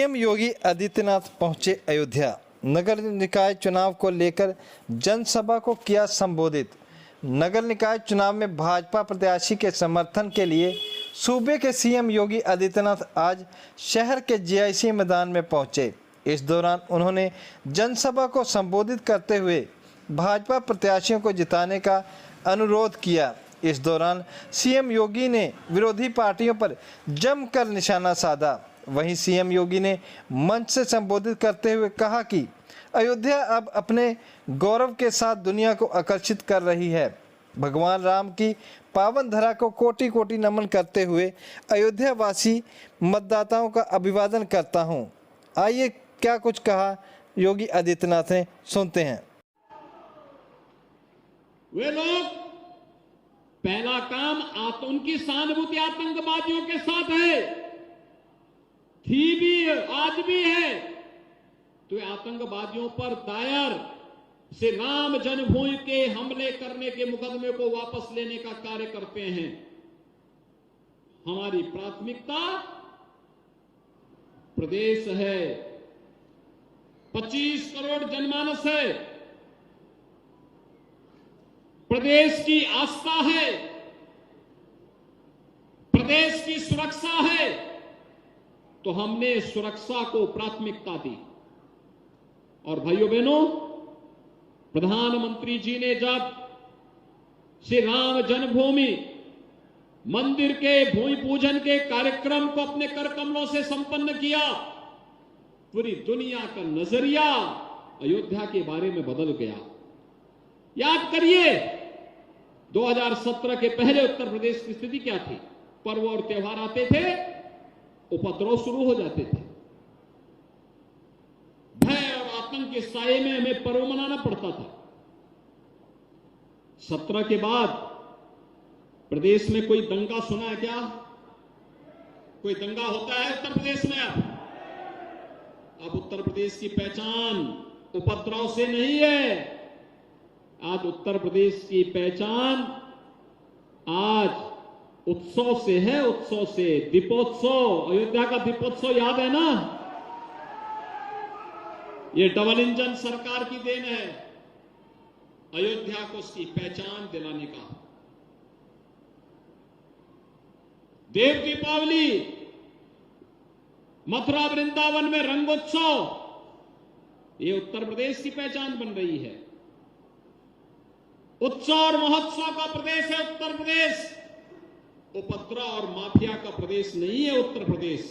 CM Yogi Adityanath पहुंचे अयोध्या। नगर निकाय चुनाव को लेकर जनसभा को किया संबोधित। नगर निकाय चुनाव में भाजपा प्रत्याशी के समर्थन के लिए सूबे के सीएम योगी आदित्यनाथ आज शहर के जीआईसी मैदान में पहुंचे। इस दौरान उन्होंने जनसभा को संबोधित करते हुए भाजपा प्रत्याशियों को जिताने का अनुरोध किया। इस दौरान सीएम योगी ने विरोधी पार्टियों पर जमकर निशाना साधा। वहीं सीएम योगी ने मंच से संबोधित करते हुए कहा कि अयोध्या अब अपने गौरव के साथ दुनिया को आकर्षित कर रही है। भगवान राम की पावन धरा को कोटि कोटि नमन करते हुए अयोध्या वासी मतदाताओं का अभिवादन करता हूं। आइए क्या कुछ कहा योगी आदित्यनाथ ने, सुनते हैं। वे लोग पहला काम उनकी सहानुभूति आतंकवादियों के साथ है, थी भी, आज भी है। तो आतंकवादियों पर दायर से राम जन्मभूमि के हमले करने के मुकदमे को वापस लेने का कार्य करते हैं। हमारी प्राथमिकता प्रदेश है, 25 करोड़ जनमानस है, प्रदेश की आस्था है, प्रदेश की सुरक्षा है। तो हमने सुरक्षा को प्राथमिकता दी। और भाइयों बहनों, प्रधानमंत्री जी ने जब श्री राम जन्मभूमि मंदिर के भूमि पूजन के कार्यक्रम को अपने कर कमलों से संपन्न किया, पूरी दुनिया का नजरिया अयोध्या के बारे में बदल गया। याद करिए 2017 के पहले उत्तर प्रदेश की स्थिति क्या थी। पर्व और त्योहार आते थे, उपद्रव शुरू हो जाते थे, भय और आतंक के साए में हमें पर्व मनाना पड़ता था। 17 के बाद प्रदेश में कोई दंगा सुना है क्या? कोई दंगा होता है उत्तर प्रदेश में? अब उत्तर प्रदेश की पहचान उपद्रव से नहीं है। आज उत्तर प्रदेश की पहचान आज उत्सव से है, उत्सव से। दीपोत्सव, अयोध्या का दीपोत्सव याद है ना? ये डबल इंजन सरकार की देन है, अयोध्या को उसकी पहचान दिलाने का। देव दीपावली, मथुरा वृंदावन में रंगोत्सव, ये उत्तर प्रदेश की पहचान बन रही है। उत्सव और महोत्सव का प्रदेश है उत्तर प्रदेश। उपद्रव और माफिया का प्रदेश नहीं है उत्तर प्रदेश।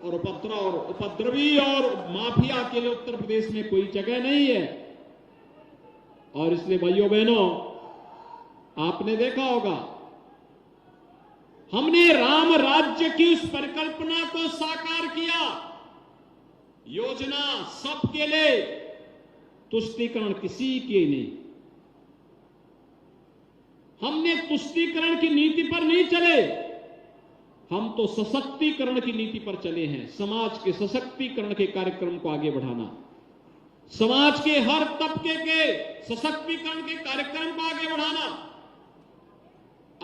और उपद्रव और उपद्रवी और माफिया के लिए उत्तर प्रदेश में कोई जगह नहीं है। और इसलिए भाइयों बहनों, आपने देखा होगा, हमने राम राज्य की उस परिकल्पना को साकार किया। योजना सबके लिए, तुष्टीकरण किसी के नहीं। हमने तुष्टीकरण की नीति पर नहीं चले, हम तो सशक्तिकरण की नीति पर चले हैं। समाज के सशक्तिकरण के कार्यक्रम को आगे बढ़ाना, समाज के हर तबके के सशक्तिकरण के कार्यक्रम को आगे बढ़ाना,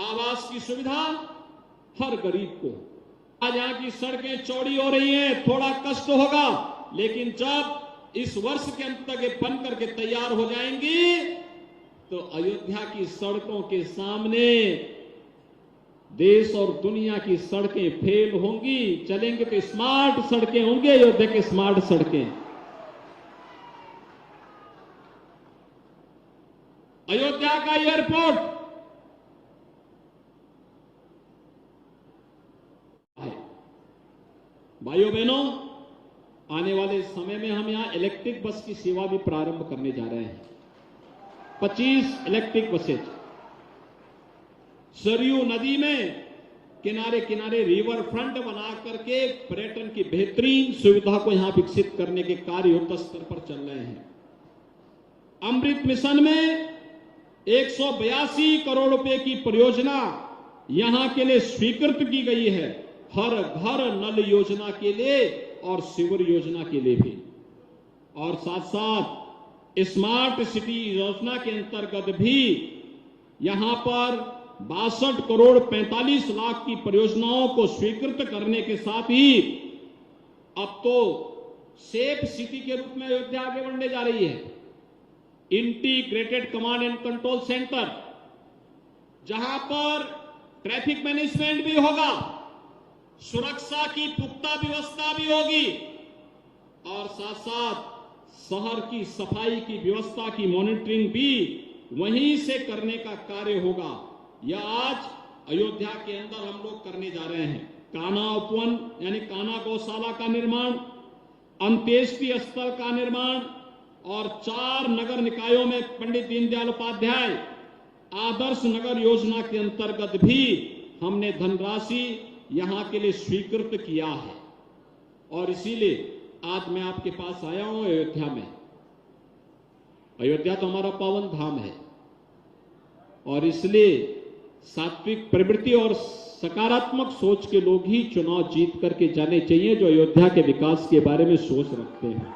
आवास की सुविधा हर गरीब को। आज यहां की सड़कें चौड़ी हो रही हैं, थोड़ा कष्ट होगा, लेकिन जब इस वर्ष के अंत तक ये बन करके तैयार हो जाएंगी तो अयोध्या की सड़कों के सामने देश और दुनिया की सड़कें फेल होंगी। चलेंगे तो स्मार्ट सड़कें होंगी, अयोध्या की स्मार्ट सड़कें। अयोध्या का एयरपोर्ट, भाइयों बहनों, आने वाले समय में हम यहां इलेक्ट्रिक बस की सेवा भी प्रारंभ करने जा रहे हैं। 25 इलेक्ट्रिक बसेज सरयू नदी में किनारे किनारे रिवर फ्रंट बना करके पर्यटन की बेहतरीन सुविधा को यहां विकसित करने के कार्य युद्ध स्तर पर चल रहे हैं। अमृत मिशन में 182 करोड़ रुपए की परियोजना यहां के लिए स्वीकृत की गई है, हर घर नल योजना के लिए और सीवर योजना के लिए भी। और साथ साथ स्मार्ट सिटी योजना के अंतर्गत भी यहां पर 62 करोड़ 45 लाख की परियोजनाओं को स्वीकृत करने के साथ ही अब तो सेफ सिटी के रूप में अयोध्या आगे बढ़ने जा रही है। Integrated command and control centre, जहां पर ट्रैफिक मैनेजमेंट भी होगा, सुरक्षा की पुख्ता व्यवस्था भी होगी और साथ साथ शहर की सफाई की व्यवस्था की मॉनिटरिंग भी वहीं से करने का कार्य होगा। यह आज अयोध्या के अंदर हम लोग करने जा रहे हैं। कान्हा उपवन यानी कान्हा गौशाला का निर्माण, अंत्येष्टि स्थल का निर्माण और 4 नगर निकायों में पंडित दीनदयाल उपाध्याय आदर्श नगर योजना के अंतर्गत भी हमने धनराशि यहां के लिए स्वीकृत किया है। और इसीलिए आज मैं आपके पास आया हूं अयोध्या में। अयोध्या तो हमारा पावन धाम है और इसलिए सात्विक प्रवृत्ति और सकारात्मक सोच के लोग ही चुनाव जीत करके जाने चाहिए, जो अयोध्या के विकास के बारे में सोच रखते हैं।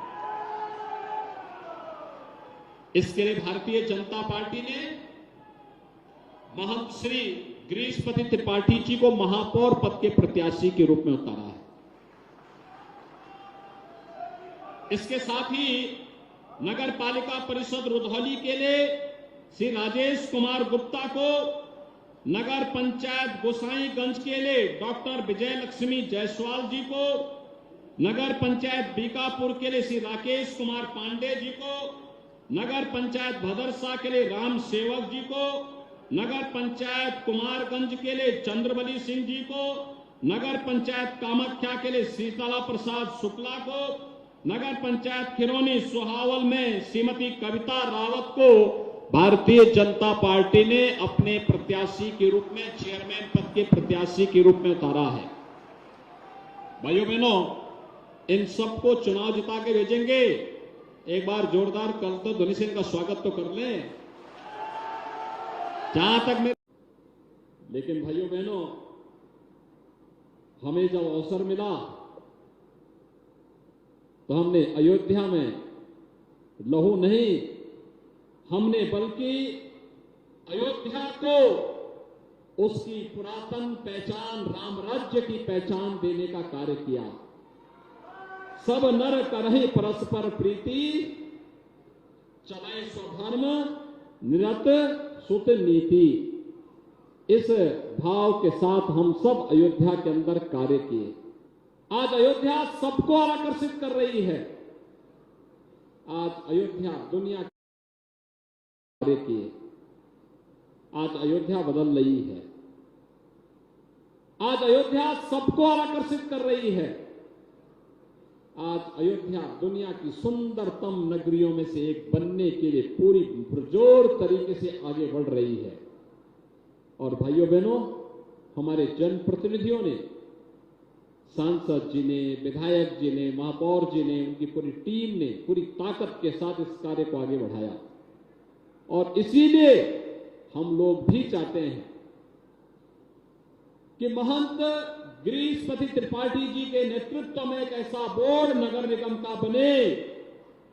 इसके लिए भारतीय जनता पार्टी ने महंत श्री गिरीशपति त्रिपाठी जी को महापौर पद के प्रत्याशी के रूप में उतारा है। इसके साथ ही नगर पालिका परिषद रुधौली के लिए श्री राजेश कुमार गुप्ता को, नगर पंचायत गोसाईगंज के लिए डॉक्टर विजय लक्ष्मी जायसवाल जी को, नगर पंचायत बीकापुर के लिए श्री राकेश कुमार पांडे जी को, नगर पंचायत भदरसा के लिए राम सेवक जी को, नगर पंचायत कुमारगंज के लिए चंद्रबली सिंह जी को, नगर पंचायत कामाख्या के लिए शीतला प्रसाद शुक्ला को, नगर पंचायत खिरौनी सुहावल में श्रीमती कविता रावत को भारतीय जनता पार्टी ने अपने प्रत्याशी के रूप में, चेयरमैन पद के प्रत्याशी के रूप में उतारा है। भाइयों बहनों, इन सबको चुनाव जिता के भेजेंगे। एक बार जोरदार कल तो ध्वनि से इनका स्वागत तो कर लें। जहां तक मैं, लेकिन भाइयों बहनों, हमें जब अवसर मिला तो हमने अयोध्या में लहू नहीं, हमने बल्कि अयोध्या को उसकी पुरातन पहचान, राम राज्य की पहचान देने का कार्य किया। सब नर करहि परस्पर प्रीति, चलाए स्वधर्म निरत सुत नीति। इस भाव के साथ हम सब अयोध्या के अंदर कार्य किए। आज अयोध्या सबको आकर्षित कर रही है। आज अयोध्या दुनिया के कार्य किए। आज अयोध्या बदल रही है। आज अयोध्या सबको आकर्षित कर रही है। आज अयोध्या दुनिया की सुंदरतम नगरियों में से एक बनने के लिए पूरी पुरजोर तरीके से आगे बढ़ रही है। और भाइयों बहनों, हमारे जनप्रतिनिधियों ने, सांसद जी ने, विधायक जी ने, महापौर जी ने, उनकी पूरी टीम ने पूरी ताकत के साथ इस कार्य को आगे बढ़ाया। और इसीलिए हम लोग भी चाहते हैं कि महंत गिरीशपति त्रिपाठी जी के नेतृत्व में एक ऐसा बोर्ड नगर निगम का बने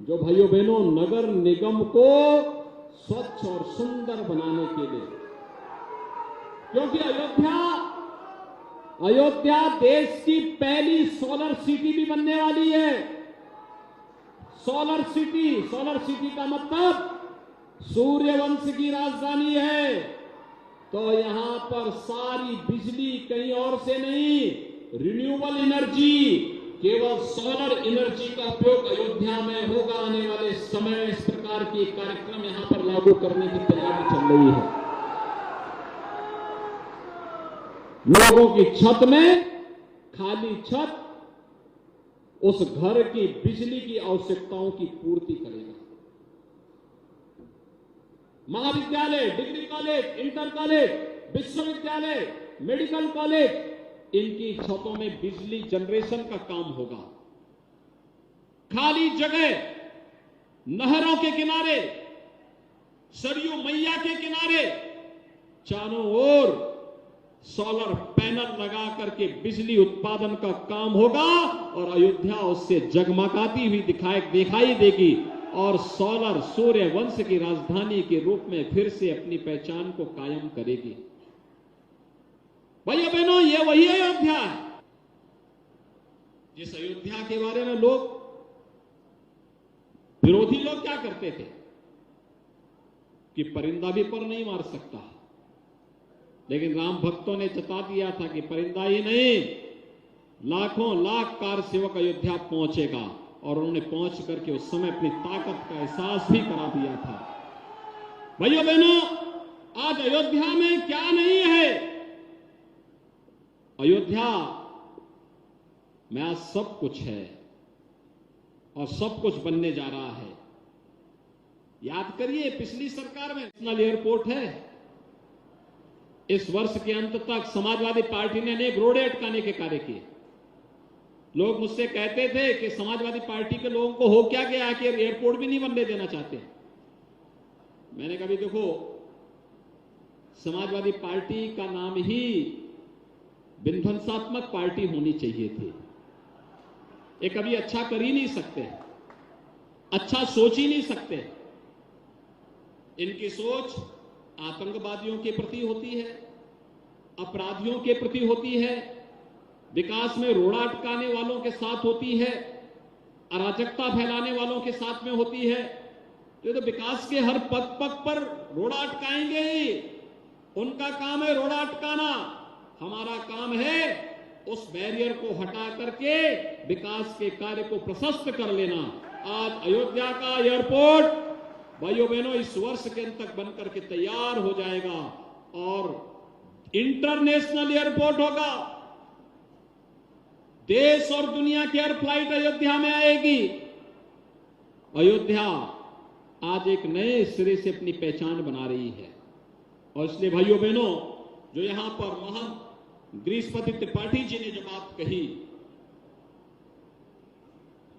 जो भाइयों बहनों नगर निगम को स्वच्छ और सुंदर बनाने के लिए, क्योंकि अयोध्या देश की पहली सोलर सिटी भी बनने वाली है। सोलर सिटी का मतलब सूर्यवंश की राजधानी है। तो यहां पर सारी बिजली कहीं और से नहीं, रिन्यूएबल एनर्जी, केवल सोलर एनर्जी का उपयोग अयोध्या में होगा। आने वाले समय में इस प्रकार की कार्यक्रम यहां पर लागू करने की तैयारी चल रही है। लोगों की छत में खाली छत उस घर की बिजली की आवश्यकताओं की पूर्ति करेगा। महाविद्यालय, डिग्री कॉलेज, इंटर कॉलेज, विश्वविद्यालय, मेडिकल कॉलेज, इनकी छतों में बिजली जनरेशन का काम होगा। खाली जगह नहरों के किनारे, सरयू मैया के किनारे चारों ओर सोलर पैनल लगा करके बिजली उत्पादन का काम होगा और अयोध्या उससे जगमगाती हुई दिखाई देगी और सोलर सूर्य वंश की राजधानी के रूप में फिर से अपनी पहचान को कायम करेगी। भैया बहनों, ये वही अयोध्या है इस अयोध्या के बारे में लोग, विरोधी लोग क्या करते थे कि परिंदा भी पर नहीं मार सकता, लेकिन राम भक्तों ने जता दिया था कि परिंदा ही नहीं, लाखों लाख कार सेवक अयोध्या पहुंचेगा, और उन्होंने पहुंच करके उस समय अपनी ताकत का एहसास भी करा दिया था। भाइयों बहनों, आज अयोध्या में क्या नहीं है? अयोध्या में आज सब कुछ है और सब कुछ बनने जा रहा है। याद करिए, पिछली सरकार में नेशनल एयरपोर्ट है, इस वर्ष के अंत तक समाजवादी पार्टी ने अनेक रोड़े अटकाने के कार्य किए। लोग मुझसे कहते थे कि समाजवादी पार्टी के लोगों को हो क्या गया कि एयरपोर्ट भी नहीं बनने देना चाहते। मैंने कहा, देखो, समाजवादी पार्टी का नाम ही विध्वंसात्मक पार्टी होनी चाहिए थी। ये कभी अच्छा कर ही नहीं सकते, अच्छा सोच ही नहीं सकते। इनकी सोच आतंकवादियों के प्रति होती है, अपराधियों के प्रति होती है, विकास में रोड़ा अटकाने वालों के साथ होती है, अराजकता फैलाने वालों के साथ में होती है। तो विकास के हर पग पग पर रोड़ा अटकाएंगे ही। उनका काम है रोड़ा अटकाना, हमारा काम है उस बैरियर को हटा करके विकास के कार्य को प्रशस्त कर लेना। आज अयोध्या का एयरपोर्ट भाइयों बहनों इस वर्ष के अंत तक बनकर के तैयार हो जाएगा और इंटरनेशनल एयरपोर्ट होगा। देश और दुनिया की हर फ्लाइट अयोध्या में आएगी। अयोध्या आज एक नए सिरे से अपनी पहचान बना रही है, और इसलिए भाइयों बहनों, जो यहां पर महंत गृहस्पति त्रिपाठी जी ने जो बात कही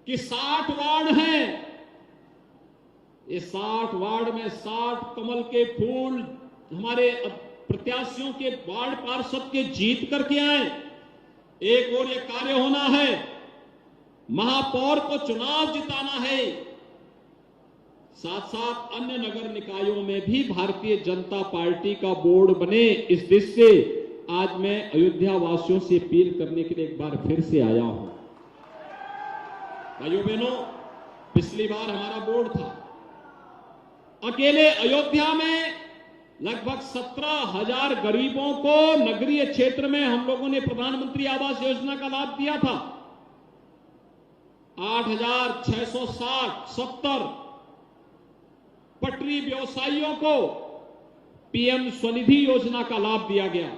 कि 60 वार्ड हैं, ये 60 वार्ड में 60 कमल के फूल हमारे प्रत्याशियों के वार्ड पार्षद के जीत करके आए। एक और ये कार्य होना है, महापौर को चुनाव जिताना है, साथ साथ अन्य नगर निकायों में भी भारतीय जनता पार्टी का बोर्ड बने। इस दृष्टि से आज मैं अयोध्या वासियों से अपील करने के लिए एक बार फिर से आया हूं। भाइयों बहनों, पिछली बार हमारा बोर्ड था, अकेले अयोध्या में लगभग 17,000 गरीबों को नगरीय क्षेत्र में हम लोगों ने प्रधानमंत्री आवास योजना का लाभ दिया था। 8,670 पटरी व्यवसायियों को पीएम स्वनिधि योजना का लाभ दिया गया।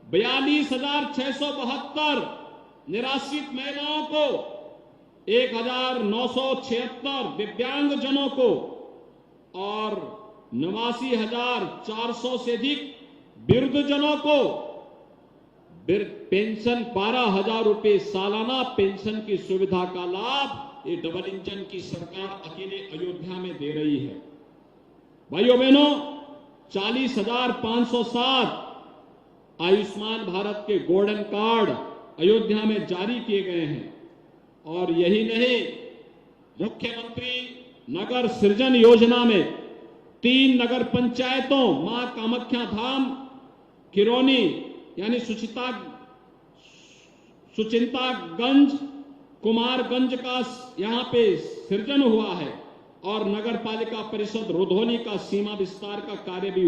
42,672 निराश्रित महिलाओं को, 1,976 दिव्यांगजनों को और 89,400 से अधिक वृद्धजनों को पेंशन 12,000 रुपए सालाना पेंशन की सुविधा का लाभ ये डबल इंजन की सरकार अकेले अयोध्या में दे रही है। भाइयों बहनों, 40,507 आयुष्मान भारत के गोल्डन कार्ड अयोध्या में जारी किए गए हैं। और यही नहीं, मुख्यमंत्री नगर सृजन योजना में 3 नगर पंचायतों मां कामाख्या धाम, किरोनी यानी सुचिंतागंज, कुमारगंज का यहां पे सृजन हुआ है, और नगर पालिका परिषद रुधौनी का सीमा विस्तार का कार्य भी